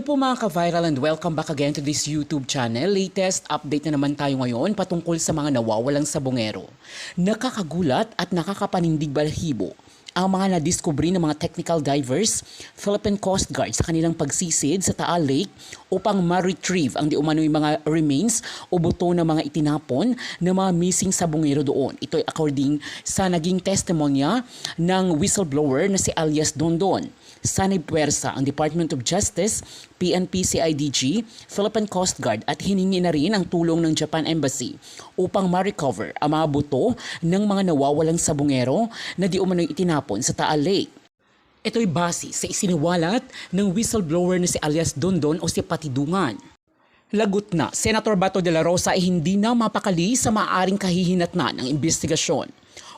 Hello po mga ka-viral and welcome back again to this YouTube channel. Latest update na naman tayo ngayon patungkol sa mga nawawalang sabongero. Nakakagulat at nakakapanindig balahibo ang mga nadiskubre ng mga technical divers, Philippine Coast Guard sa kanilang pagsisid sa Taal Lake upang ma-retrieve ang di umano'y mga remains o buto ng mga itinapon ng mga missing sabongero doon. Ito ay according sa naging testimonya ng whistleblower na si alias Dondon. Sanay puwersa ang Department of Justice, PNP, CIDG, Philippine Coast Guard at hiningi na rin ang tulong ng Japan Embassy upang ma-recover ang mga buto ng mga nawawalang sabongero na di umano'y itinapon sa Taal Lake. Ito'y base sa isiniwalat ng whistleblower na si alias Dondon o si Patidungan. Lagot na, Senator Bato de la Rosa ay hindi na mapakali sa maaaring kahihinatnan ng investigasyon.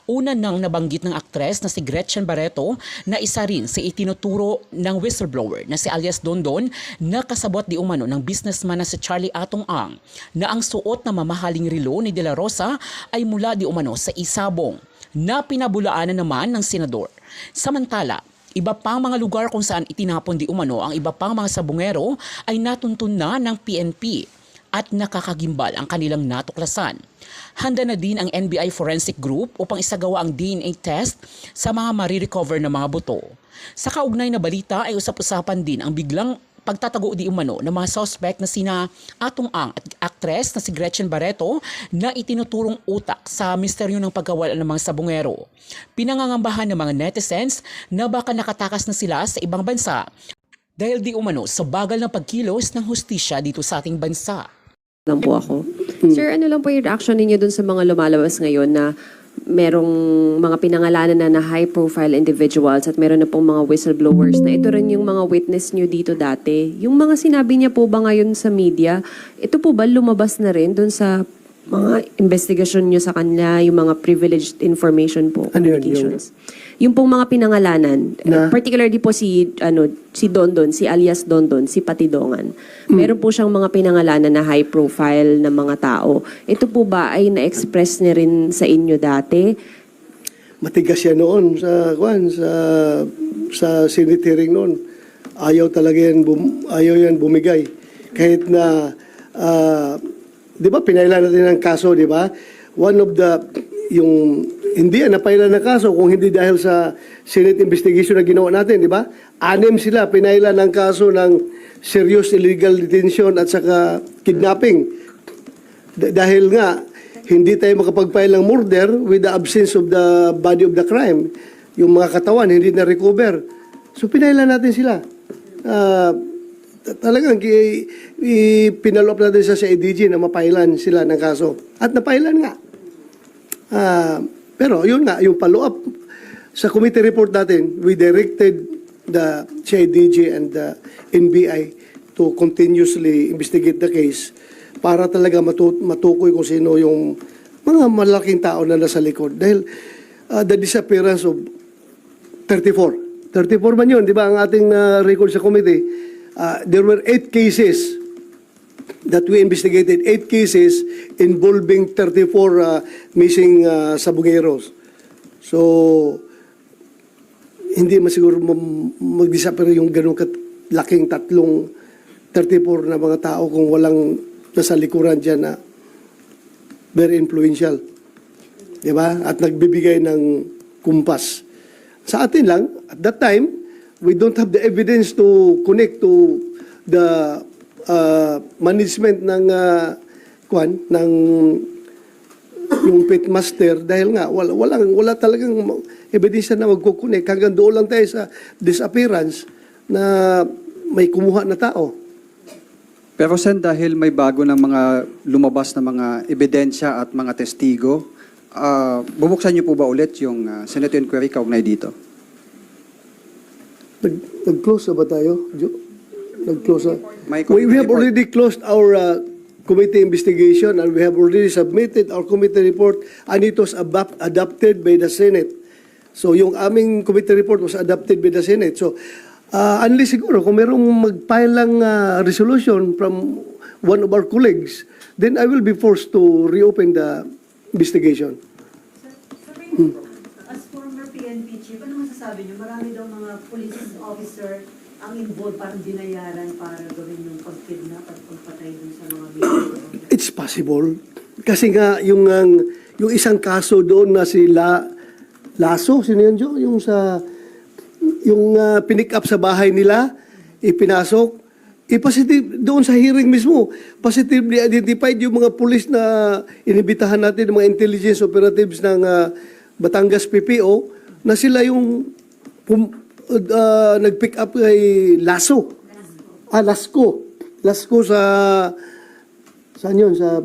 Una nang nabanggit ng aktres na si Gretchen Barreto na isa rin sa itinuturo ng whistleblower na si alias Dondon na kasabot di umano ng businessman na si Charlie Atong Ang na ang suot na mamahaling relo ni De La Rosa ay mula di umano sa isabong na pinabulaanan naman ng senador. Samantala, iba pang mga lugar kung saan itinapon di umano ang iba pang mga sabongero ay natuntun na ng PNP at nakakagimbal ang kanilang natuklasan. Handa na din ang NBI Forensic Group upang isagawa ang DNA test sa mga marirecover na mga buto. Sa kaugnay na balita ay usap-usapan din ang biglang pagtatago di umano ng mga suspect na sina Atong Ang at aktres na si Gretchen Barreto na itinuturong utak sa misteryo ng pagkawala ng mga sabongero. Pinangangambahan ng mga netizens na baka nakatakas na sila sa ibang bansa dahil di umano sa bagal ng pagkilos ng hustisya dito sa ating bansa. Lang po ako. Sir, ano lang po yung reaction ninyo dun sa mga lumalabas ngayon na merong mga pinangalanan na high-profile individuals at meron na pong mga whistleblowers na ito rin yung mga witness nyo dito dati. Yung mga sinabi niya po ba ngayon sa media, ito po ba lumabas na rin dun sa mga investigasyon nyo sa kanila, yung mga privileged information po, communications? Yung pong mga pinangalanan, particularly po si Dondon, si alias Dondon, si Patidongan. Meron po siyang mga pinangalanan na high profile na mga tao. Ito po ba ay na-express niya rin sa inyo dati? Matigas yan noon sa Senate hearing noon. Ayaw talaga yan, ayaw yan bumigay. Kahit na, di ba, pinailan natin ng kaso, di ba? One of the, hindi napailan ng kaso kung hindi dahil sa Senate investigation na ginawa natin, di ba? 6 sila pinailan ng kaso ng serious illegal detention at saka kidnapping. Dahil nga, hindi tayo makapag-file ng murder with the absence of the body of the crime. Yung mga katawan, hindi na-recover. So, pinailan natin sila. Talagang pinalop natin sa CIDG na mapailan sila ng kaso. At napailan nga. Pero yun nga, yung follow-up sa committee report natin, we directed the CIDG and the NBI to continuously investigate the case para talaga matukoy kung sino yung mga malaking tao na nasa likod. Dahil the disappearance of 34 man yun, di ba, ang ating record sa committee, there were 8 cases that we investigated, 8 cases involving 34 missing sabongeros. So, hindi masiguro mag-disappear yung ganun laking 34 na mga tao kung walang nasa likuran dyan na very influential. Diba? At nagbibigay ng kumpas. Sa atin lang, at that time, we don't have the evidence to connect to the management ng yung pitmaster dahil nga wala talagang ebidensya na magkukunik. Hanggang doon lang tayo sa disappearance na may kumuha na tao. Pero Sen, dahil may bago ng mga lumabas na mga ebidensya at mga testigo, bubuksan niyo po ba ulit yung Senate inquiry kaugnay dito? Nag-close na ba tayo? Nag-close na? We have report. already closed our committee investigation and we have already submitted our committee report and it was adopted by the Senate. So yung aming committee report was adopted by the Senate. So unless siguro kung merong mag-file lang resolution from one of our colleagues, then I will be forced to reopen the investigation. As former PNP chief, ano masasabi niyo? Marami daw mga police officer ang involved, parang binayaran para gawin yung pag-kidnap at pagpatay dun sa mga victims? It's possible. Kasi nga, yung isang kaso doon na si Lasso, sino yun, Jo? Yung pinick up sa bahay nila, ipinasok, positive, doon sa hearing mismo, positively identified yung mga pulis na inibitahan natin, mga intelligence operatives ng Batangas PPO, na sila yung nag-pick up kay Lasso. Lasco sa, saan yun? Sa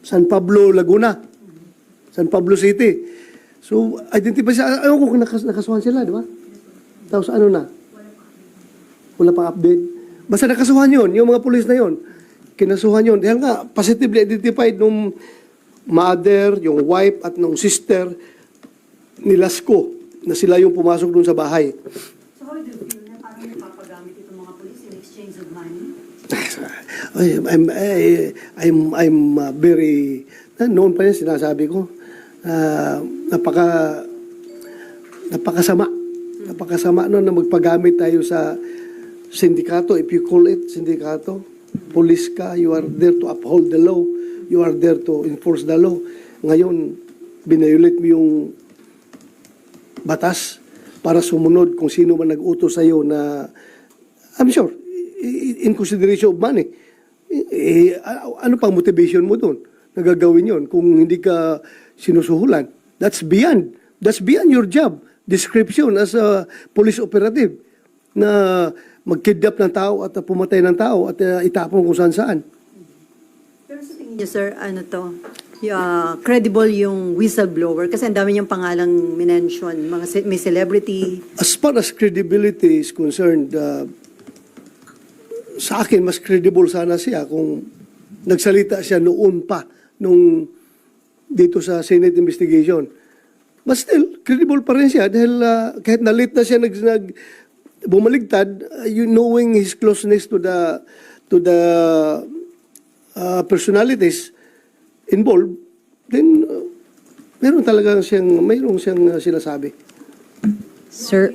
San Pablo, Laguna. San Pablo City. So, identify siya. Ayaw ko kung nakasuhan sila, di ba? Tapos ano na? Wala pang update. Basta nakasuhan yun, yung mga pulis na yun. Kinasuhan yun. Dahil nga, positively identified nung mother, yung wife, at nung sister ni Lasco na sila yung pumasok dun sa bahay. So how do you feel na parang napapagamit itong mga police in exchange of money? I'm very, noon pa yun sinasabi ko, napakasama noon na magpagamit tayo sa sindikato, if you call it sindikato. Police ka, you are there to uphold the law, you are there to enforce the law. Ngayon, binayulit mo yung batas para sumunod kung sino man nag-utos sa'yo na, I'm sure, in consideration of money. Ano pang motivation mo doon? Nagagawin yon kung hindi ka sinusuhulan. That's beyond your job description as a police operative na mag-kidnap ng tao at pumatay ng tao at itapon kung saan-saan. Pero sa tingin niyo, sir, ano to? Credible yung whistleblower kasi ang dami niyang pangalang minention, may celebrity. As far as credibility is concerned, sa akin, mas credible sana siya kung nagsalita siya noon pa, nung dito sa Senate investigation. But still, credible pa rin siya dahil kahit na-late na siya bumaligtad, you knowing his closeness to the personalities involved, then mayroong siyang sinasabi. Sir,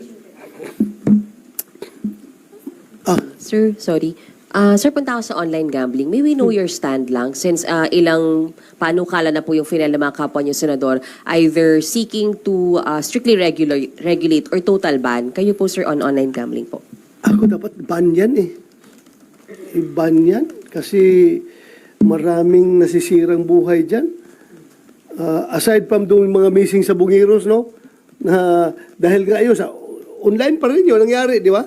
Sir, sorry. Sir, punta ako sa online gambling. May we know your stand lang since ilang panukala na po yung final ng mga kapwa niyo, Senador, either seeking to strictly regulate or total ban. Kayo po, sir, on online gambling po. Ako dapat ban yan eh. I-ban yan kasi maraming nasisirang buhay dyan. Aside from doon mga missing sa Bungiros, no? Na dahil nga yun, sa online pa rin yun nangyari, di ba?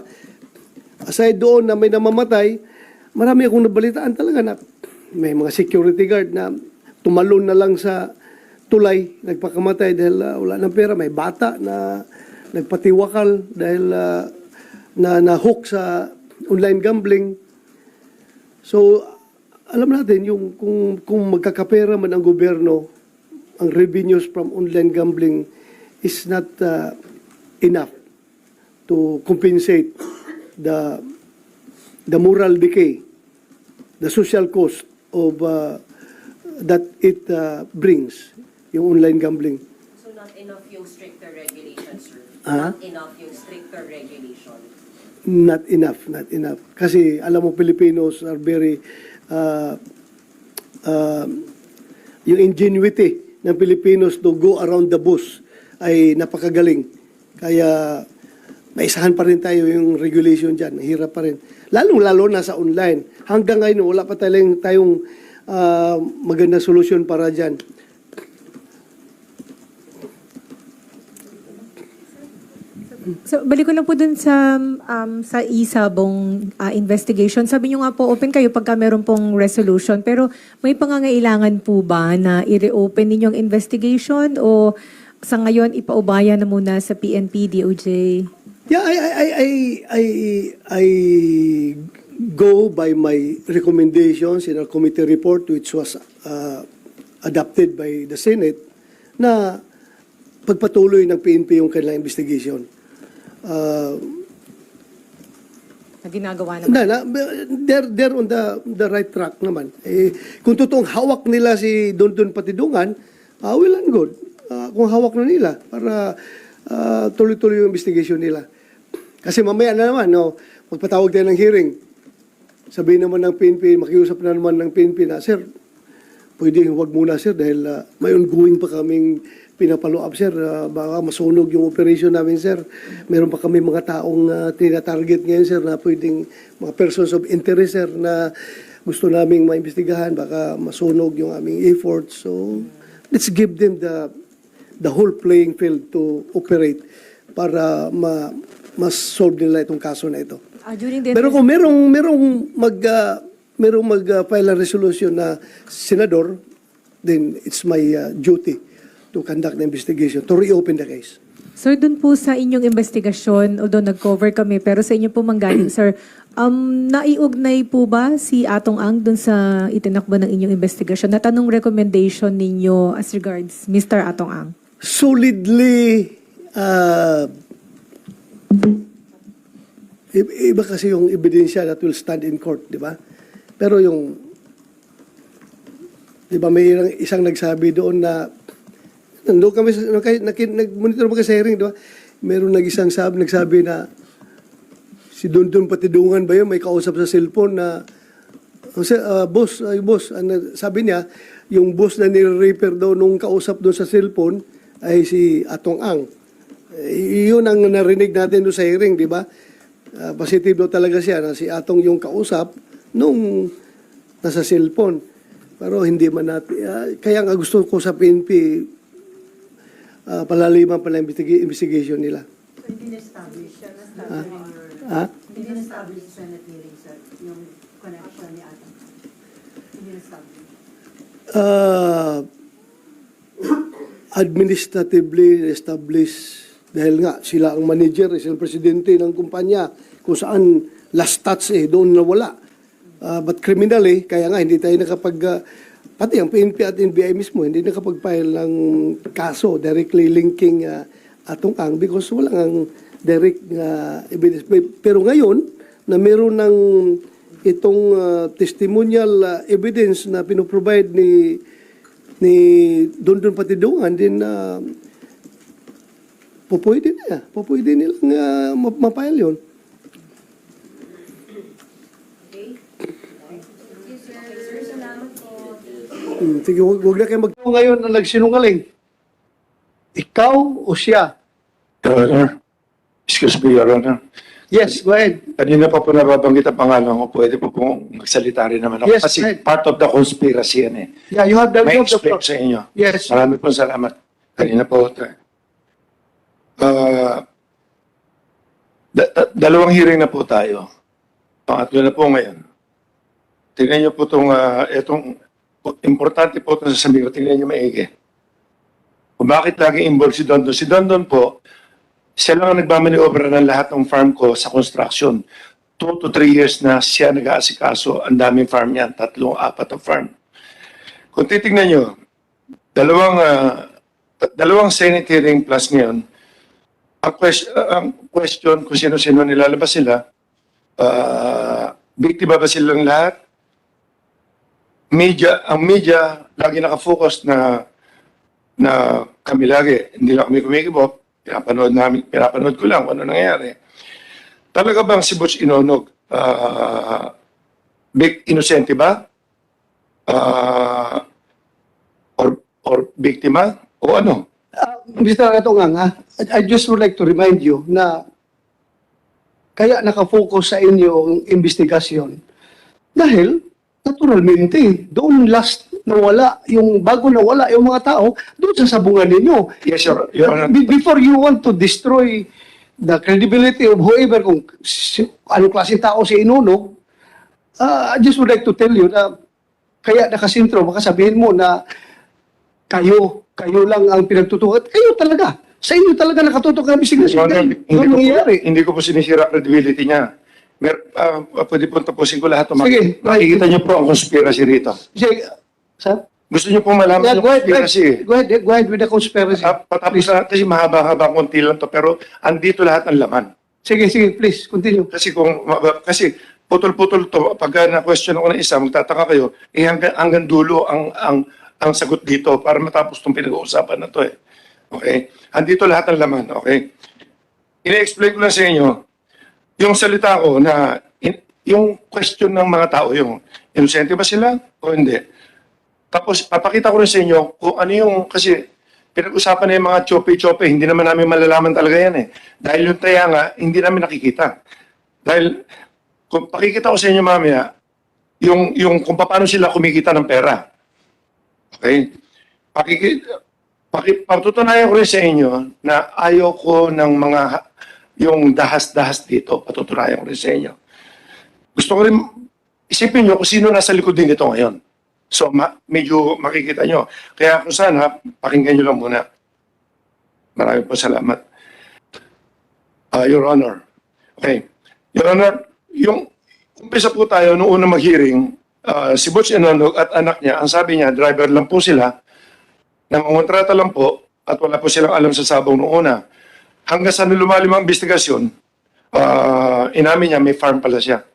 Aside doon na may namamatay, marami akong nabalitaan talaga na may mga security guard na tumalon na lang sa tulay, nagpakamatay dahil wala ng pera. May bata na nagpatiwakal dahil na-hook sa online gambling. So, alam natin, yung kung magkakapera man ang gobyerno, ang revenues from online gambling is not enough to compensate the moral decay, the social cost of that it brings, yung online gambling. So not enough yung stricter regulation, sir? Not enough yung stricter regulation? Not enough. Kasi alam mo, Filipinos are very, yung ingenuity ng Filipinos to go around the bush ay napakagaling. Kaya maisahan pa rin tayo yung regulation dyan. Hirap pa rin. Lalo na sa online. Hanggang ngayon, wala pa tayong magandang solusyon para dyan. So, balik ko lang po dun sa isabong investigation. Sabi nyo nga po, open kayo pagka meron pong resolution. Pero may pangangailangan po ba na i-reopen ninyong investigation o sa ngayon ipaubaya na muna sa PNP, DOJ? Yeah, I go by my recommendations in our committee report which was adopted by the Senate na pagpatuloy ng PNP yung kanilang investigation. Na ginagawa naman. They're on the right track naman. Kung totoong hawak nila si Don Patidungan, well and good. Kung hawak na nila para tuloy-tuloy yung investigation nila. Kasi mamaya na naman, no, magpatawag tayo ng hearing. Sabihin naman ng PNP, makiusap na naman ng PNP na, sir, pwede huwag muna sir dahil may ongoing pa kaming pinapalo up sir. Baka masunog yung operation namin sir. Meron pa kami mga taong tina-target ngayon sir na pwedeng mga persons of interest sir na gusto naming maimbestigahan. Baka masunog yung aming efforts. So let's give them the whole playing field to operate para mas-solve nila itong kaso na ito. During the Pero kung merong mag-file a resolution na senador, then it's my duty to conduct the investigation, to reopen the case. Sir, dun po sa inyong investigasyon, although nag-cover kami, pero sa inyo po manggaling, sir, naiugnay po ba si Atong Ang dun sa itinakbo ng inyong investigasyon? At anong recommendation ninyo as regards Mr. Atong Ang? Solidly, iba kasi yung ebidensya that will stand in court, di ba? Pero yung, di ba may isang nagsabi doon na, nandun kami, nag-monitor mo kasi sa hearing, di ba? Meron nagsabi na, si Dondon Patidungan ba yun, may kausap sa cellphone na, boss, sabi niya, yung boss na nire-repair daw nung kausap doon sa cellphone ay si Atong Ang. Yun ang narinig natin doon sa hearing, di ba? Positive daw talaga siya na si Atong yung kausap nung nasa cellphone. Pero hindi man natin, kaya nga gusto ko sa PNP, palaliman pala investigation nila. Hindi na-establish siya, hindi na-establish sa Senate hearing, sir, yung connection ni Atong. Hindi na-establish. Administratively established dahil nga sila ang manager, sila ang presidente ng kumpanya kung saan last touch doon nawala. But criminally, kaya nga hindi tayo pati ang PNP at NBI mismo, hindi nakapag-file ng kaso directly linking Atong Ang because wala ang direct evidence. Pero ngayon, na meron ng itong testimonial evidence na pinoprovide ni Dondon Patidungan, din pupwede nilang mapile yun. Sige, huwag na kayo ngayon na nagsinungaling. Ikaw o siya? Your Honor, excuse me, Your Honor. Yes, go ahead. Kanina pa po nababanggit ang pangalan ko. Pwede po pong magsalita rin naman ako. Yes, Kasi right. part of the conspiracy yan eh. Yeah, you have the May you have the explain floor. sa inyo. Yes. Marami pong salamat. Kanina po. Dalawang hearing na po tayo. Pangatlo na po ngayon. Tingnan niyo po itong importante po itong sasabihin ko. Tingnan niyo maigi. Kung bakit lagi involved si Dondon. Si Dondon po, siya lang ang nagmamaniobra ng lahat ng farm ko sa construction. 2 to 3 years na siya nag-aasikaso. Ang daming farm niyan. 3, 4 na farm. Kung titignan nyo, dalawang Senate hearing plus ngayon, ang question kung sino-sino nilalabas sila, biktima ba silang lahat? Ang media, lagi nakafocus na kami lagi, hindi lang kami kumikibok. Pinapanood ko lang kung ano nangyayari. Talaga bang si Butch Inonog, inosente ba? Or biktima? O ano? Mr. Atong Ang, I just would like to remind you na kaya nakafocus sa inyo ang investigasyon dahil naturalmente doon bago nawala yung mga tao, doon sa sabungan ninyo. Yes, Your Honor. Before you want to destroy the credibility of whoever, kung anong klaseng tao si Inunog, I just would like to tell you na kaya nakasintro, baka sabihin mo na kayo lang ang pinagtutukan. Kayo talaga. Sa inyo talaga nakatutok ang Your investigasyon. Honor, Ano nangyayari? hindi ko po sinisira credibility niya. Pwede po tapusin ko lahat. Sige. Makikita niyo po ang conspiracy rito. Sige, sir? Gusto niyo po malaman Yeah, yung conspiracy. go ahead with the conspiracy. Patapos na kasi mahaba-haba konti lang to pero andito lahat ng laman. Sige, please, continue. Kasi kasi putol-putol to pagka na-question ako ng isa magtataka kayo hanggang dulo ang sagot dito para matapos tong pinag-uusapan na to eh. Okay? Andito lahat ng laman, okay? Ina-explain ko lang sa inyo yung salita ko na yung question ng mga tao, yung inosente ba sila o hindi. Tapos papakita ko rin sa inyo kung ano yung, kasi pinag-usapan na yung mga chope-chope, hindi naman namin malalaman talaga yan eh. Dahil yung taya nga, hindi namin nakikita. Dahil kung pakikita ko sa inyo mamaya, yung kung paano sila kumikita ng pera. Okay? Patutunayan ko rin sa inyo na ayaw ko ng mga yung dahas-dahas dito. Patutunayan ko rin sa inyo. Gusto ko rin isipin nyo kung sino nasa likod din ito ngayon. So, medyo makikita nyo. Kaya kung sana, pakinggan nyo lang muna. Maraming po salamat. Your Honor. Okay. Your Honor, yung umpisa po tayo noong unang mag-hearing, si Butch Inonog at anak niya, ang sabi niya, driver lang po sila, nangungontrata lang po, at wala po silang alam sa sabong noong una. Hanggang sa lumalim ang investigasyon, inamin niya, may farm pala siya.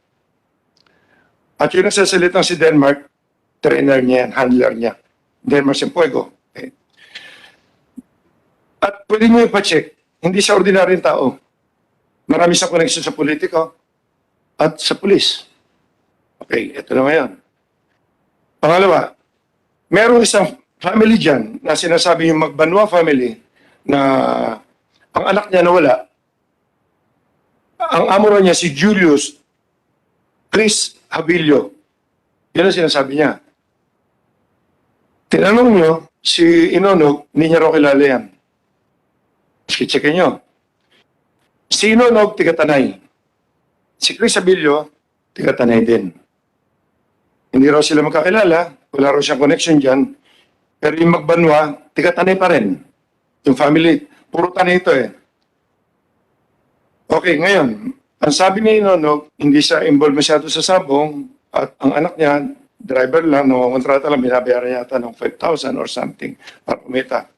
At yung nagsasalitang si Denmark, trainer niya yan, handler niya. Denmark Simpuego. Okay. At pwede niyo ipacheck, hindi siya ordinaryong tao. Marami siyang connection sa politiko at sa pulis. Okay, ito na ngayon. Pangalawa, merong isang family dyan na sinasabi yung Magbanwa family na ang anak niya nawala. Ang amo niya si Julius Chris Habilio. Yan ang sinasabi niya. Tinanong nyo, si Inonog, hindi niya raw kilala yan. Checkin nyo. Si Inonog, tiga-Tanay. Si Chris Habilio, tiga-Tanay din. Hindi raw sila magkakilala, wala raw siyang connection dyan. Pero yung Magbanwa, tiga-Tanay pa rin. Yung family, puro Tanay ito eh. Okay, ngayon, ang sabi ni Inonog, hindi siya involved masyado sa sabong at ang anak niya, driver lang, nangungontrata lang, binabayaran yata ng 5,000 or something para kumita.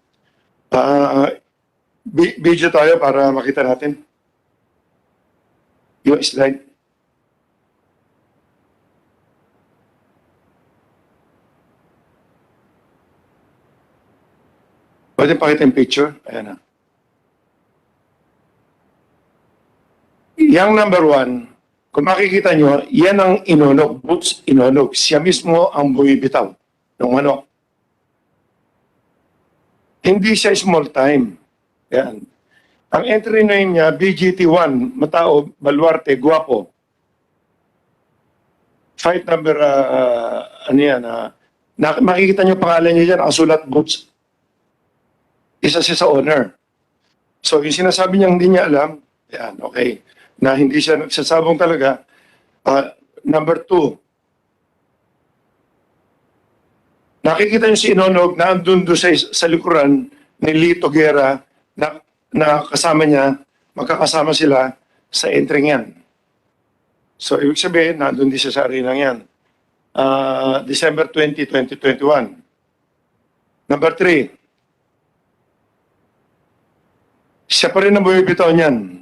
Video tayo para makita natin. Yung slide. Pwede pakita yung picture? Ayan na. Yang number 1, kung makikita nyo, yan ang Inonog, Butch Inonog. Siya mismo ang bumibitaw ng manok. Hindi siya small time. Yan. Ang entry name niya, BGT1, Matao, Baluarte, Guapo. Fight number, ano yan, makikita nyo pangalan niya dyan, nakasulat Butch. Isa siya sa owner. So, yung sinasabi niya hindi niya alam, yan, okay, na hindi siya nagsasabong talaga. Number 2, nakikita niyo si Inonog na andun doon sa likuran ni Lito Guerra na kasama niya, magkakasama sila sa entry yan. So, ibig sabihin, nandun din siya sa arenang yan. December 20, 2021. Number 3, siya pa rin ang bumibitaw niyan.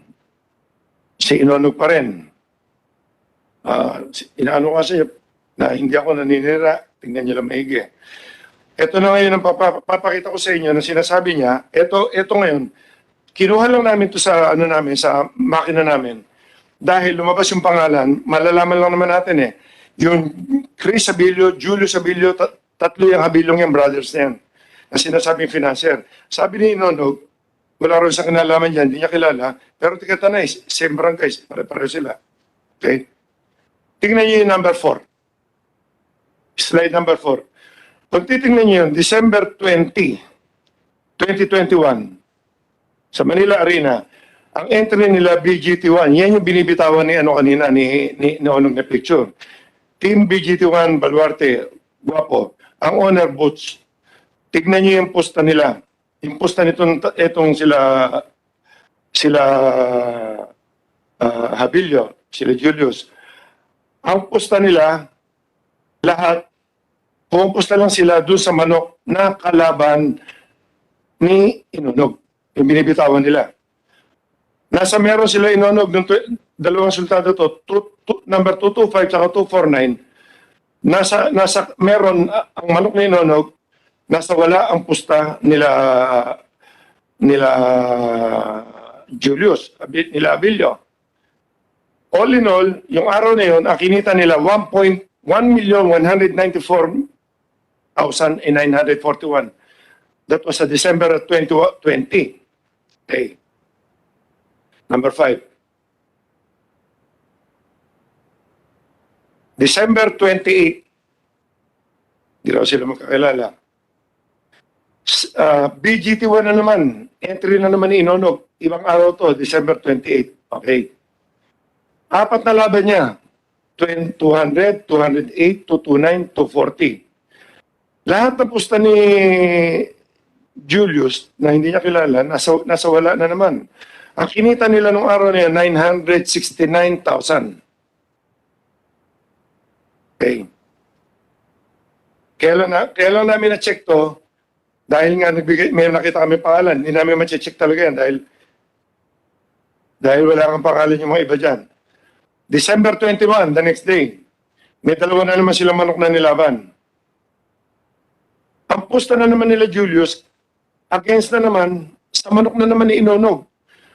Si Inonog pa rin. Inaano kasi na hindi ako naninira, tingnan niyo lang maigi. Ito na ngayon ang papakita ko sa inyo na sinasabi niya, ito ngayon, kinuha lang namin to sa ano namin, sa makina namin. Dahil lumabas yung pangalan, malalaman lang naman natin eh. Yung Chris Habilio, Julius Habilio, tatlo yung Habiliong yung brothers na yan. Na sinasabing financier. Sabi ni Inonog, wala rin sa kinalaman dyan, hindi niya kilala, pero tika-Tanay, same barangay, pare-pareho sila. Okay? Tingnan niyo yung number 4. Slide number 4. Kung titingnan niyo yun, December 20, 2021, sa Manila Arena, ang entry nila BGT1, yan yung binibitawan ni ano kanina, ni Onong na picture. Team BGT1, Baluarte, Guapo. Ang owner, Butch. Tignan niyo yung posta nila. Yung posta itong sila Habilio, sila Julius. Ang posta nila, lahat, pumuposta lang sila doon sa manok na kalaban ni Inonog. Yung binibitawan nila. Meron sila Inonog, dalawang sultado to, number 225 at 249. Meron ang manok ni Inonog, nasa wala ang pusta nila Julius, nila Abilio. all in all, yung araw na yun, ang kinita nila 1,194,941. That was sa December 2020. Okay. Number 5. December 28. Hindi raw sila magkakilala. BGT1 na naman. Entry na naman ni Inonog. Ibang araw to, December 28. Okay. 4 na laban niya. 200, 208, 229, 240. Lahat ng pusta ni Julius na hindi niya kilala, nasa wala na naman. Ang kinita nila nung araw na yan, 969,000. Okay. Kailan namin na-check to, dahil nga may nakita kami pangalan, hindi namin ma-check talaga yan dahil wala kang pangalan yung mga iba dyan. December 21, the next day, may dalawa na naman silang manok na nilaban. Ang pusta na naman nila Julius, against na naman, sa manok na naman ni Inonog.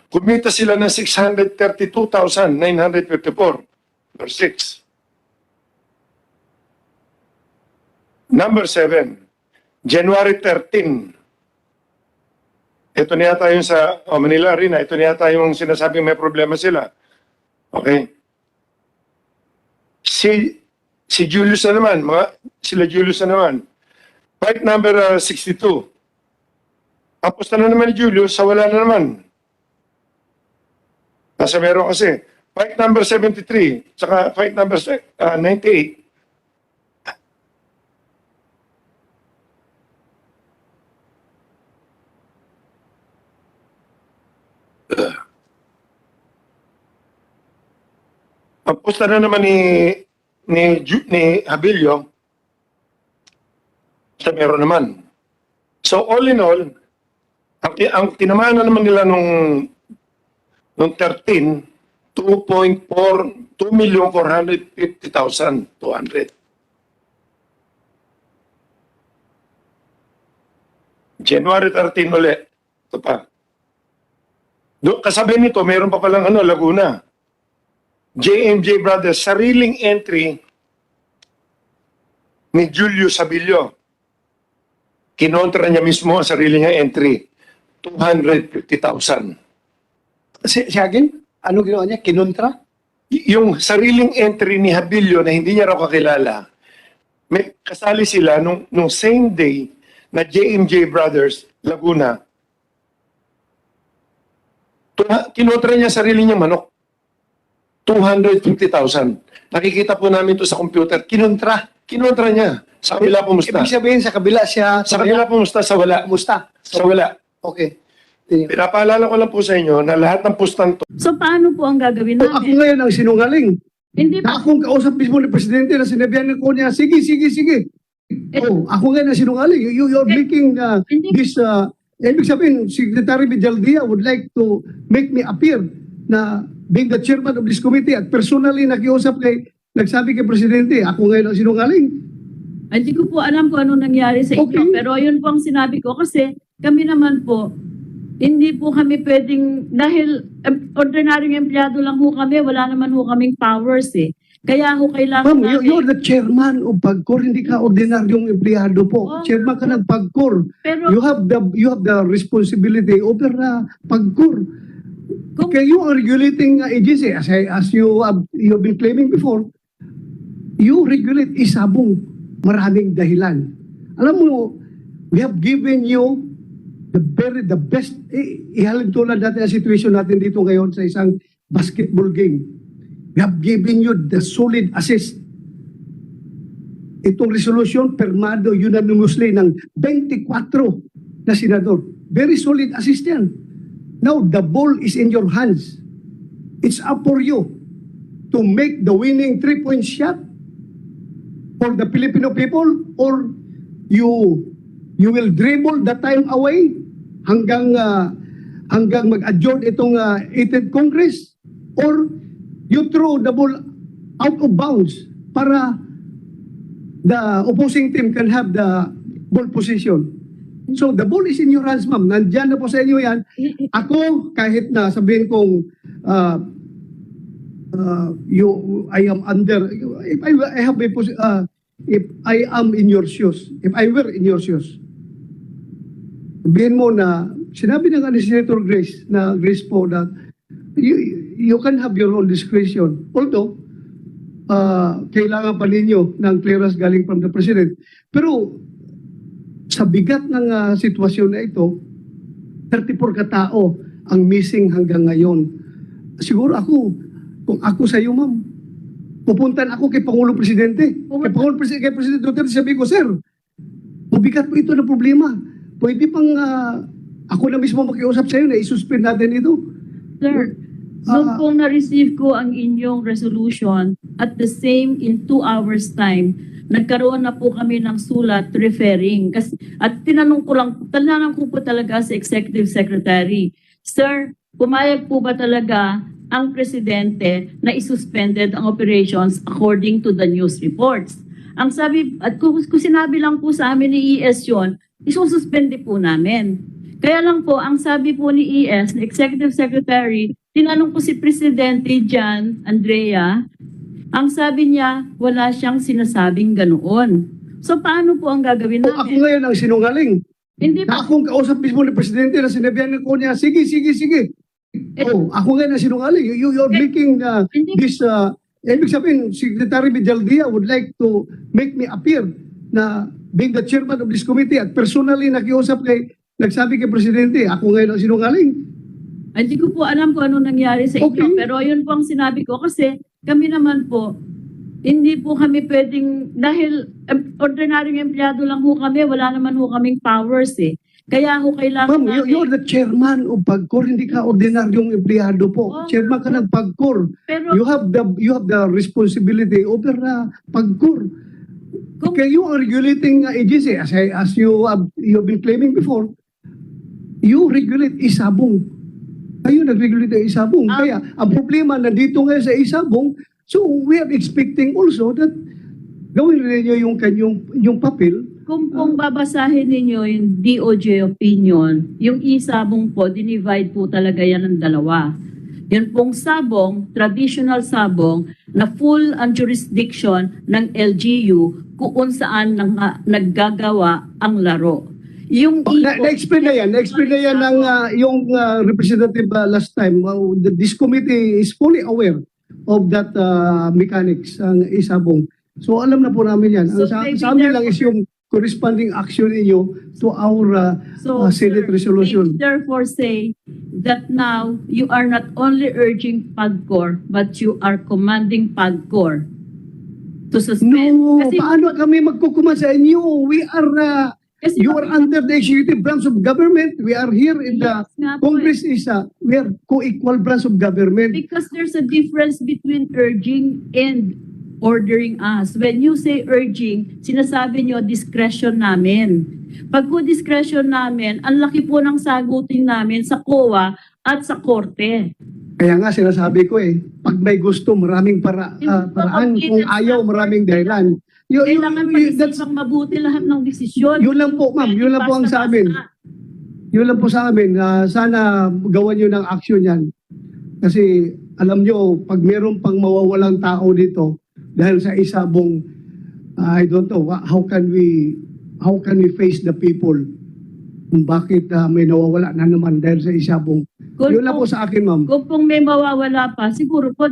Kumita sila ng 632,954 per 6. Number 7, January 13. Ito na yata yung sa Manila Arena. Ito na yata yung sinasabing may problema sila. Okay. Si Julius na naman, sila Julius na naman. Fight number 62. Tapos na naman ni Julius, sa wala na naman. Nasa meron kasi. Fight number 73, saka fight number 98. Ang pusta na naman ni Habilio, sa meron naman. So all in all, ang tinamaan na naman nila nung 13, 2,450,200. January 13 ulit. Ito pa. Kasabi nito, mayroon pa palang Laguna. JMJ Brothers, sariling entry ni Julius Habilio. Kinontra niya mismo ang sarili niya entry. 250,000. Si again? Ano ginawa niya? Kinontra? Yung sariling entry ni Habilio na hindi niya raw kakilala, may kasali sila nung same day na JMJ Brothers, Laguna. Kinontra niya sarili niyang manok. 250,000. Nakikita po namin to sa computer. Kinontra niya. Sa kabila pumusta. Ibig sabihin, sa kabila siya... Sa kabila pumusta, sa wala. Kumusta? Sa wala. Okay. Pinapaalala ko lang po sa inyo na lahat ng pustang to, So paano po ang gagawin Ako namin? ngayon ang sinungaling. Hindi Na pa. akong kausap mismo ni Presidente na sinabihan ko niya, sige. Ako ngayon ang sinungaling. You're making Hindi. this... ibig sabihin, Secretary Villaldia would like to make me appear na being the chairman of this committee at personally nakiusap nagsabi kay Presidente, ako ngayon ang sinungaling. Hindi ko po alam kung ano nangyari sa inyo. Okay. Pero yun po ang sinabi ko kasi kami naman po, hindi po kami pwedeng, dahil ordinaryong empleyado lang ho kami, wala naman ho kaming powers eh. Kaya ho kailangan Ma'am, you're the chairman of PAGCOR, hindi ka ordinaryong empleyado po. Oh. Chairman ka ng PAGCOR. Pero You have the responsibility over PAGCOR. Kung- Okay, you are regulating agency as you've been claiming before. You regulate isabong maraming dahilan. Alam mo, we have given you the best. Ihalin tulad natin ang situation natin dito ngayon sa isang basketball game. We have given you the solid assist. Itong resolution permado unanimously ng 24 na senador. Very solid assist yan. Now, the ball is in your hands. It's up for you to make the winning 3-point shot for the Filipino people, or you will dribble the time away hanggang mag-adjourn itong 18th Congress, or you throw the ball out of bounds para the opposing team can have the ball position. So the ball is in your hands, ma'am. Nandyan na po sa inyo yan. Ako, kahit na sabihin kong I am under, if I have a if I am in your shoes, if I were in your shoes, sabihin mo na, sinabi na nga ni Senator Grace po that you can have your own discretion. Although, kailangan pa ninyo ng clearance galing from the President. Pero, sa bigat ng sitwasyon na ito, 34 katao ang missing hanggang ngayon. Siguro ako, kung ako sa iyo, ma'am, pupuntan ako kay Pangulong Presidente. Kay President Duterte, sabi ko, sir, mabigat po ito na problema. Pwede pang ako na mismo makiusap sa iyo na isuspend natin ito. Sir, noon pong na-receive ko ang inyong resolution, at the same in 2 hours time, nagkaroon na po kami ng sulat referring. At tinanong ko po talaga sa Executive Secretary, Sir, pumayag po ba talaga ang Presidente na isuspended ang operations according to the news reports? Ang sabi, at kung sinabi lang po sa amin ni ES yun, isususpende po namin. Kaya lang po, ang sabi po ni ES, ni Executive Secretary, tinanong ko si Presidente John Andrea, ang sabi niya, wala siyang sinasabing ganoon. So paano po ang gagawin O ako namin? ngayon ang sinungaling. Hindi Na po. akong kausap mismo ni Presidente na sinabihan ko niya, sige. Ako ngayon ang sinungaling. You're making Hindi. this, ibig sabihin, Secretary Medaldia would like to make me appear na being the chairman of this committee at personally nakiusap nagsabi kay Presidente, ako ngayon ang sinungaling. Hindi ko po alam kung ano nangyari sa inyo. Okay. Pero yun po ang sinabi ko kasi kami naman po, hindi po kami pwedeng, dahil ordinaryong empleyado lang ho kami, wala naman ho kaming powers eh. Kaya ho kailangan Ma'am, you're the chairman of PAGCOR, hindi ka ordinaryong empleyado po. Oo. Chairman ka ng PAGCOR. Pero You have the responsibility over PAGCOR. Kung- Okay, you are regulating agency as you have been claiming before. You regulate Isabong. Kayo nag-regulate ang Isabong. Kaya ang problema nandito ngayon sa Isabong, so we are expecting also that gawin rin niyo yung papel. kung pong babasahin ninyo yung DOJ opinion, yung isabong po, dinivide po talaga yan ng dalawa. Yun pong sabong, traditional sabong, na full ang jurisdiction ng LGU kung saan naggagawa ang laro. Yung Na-explain na yan ng yung representative last time. This committee is fully aware of that mechanics ang Isabong. So alam na po namin yan. So, Ang maybe sa amin lang therefore- is yung corresponding action ninyo to our Senate sir, resolution. they therefore say that now you are not only urging PAGCOR, but you are commanding PAGCOR to suspend. No, Kasi paano kami magkukuman sa inyo? We are, Kasi you are under the executive branch of government. We are here in the Yes nga po Congress is, we are co-equal branch of government. because there's a difference between urging and ordering us. When you say urging, sinasabi nyo discretion namin. Pag po discretion namin, ang laki po ng sagutin namin sa COA at sa Korte. Kaya nga sinasabi ko pag may gusto, maraming paraan. Kung ayaw, maraming dahilan. Kailangan pag-isipang mabuti lahat ng desisyon. Yun lang po, ma'am. Yun lang po ang sa amin. Basta-basta. Yun lang po sa amin. Sana gawan nyo ng action yan. Kasi alam nyo, pag meron pang mawawalang tao dito, dahil sa Isabong, I don't know, how can we face the people kung bakit may nawawala na naman dahil sa Isabong. Yun lang po sa akin, ma'am. Kung pong may mawawala pa, siguro po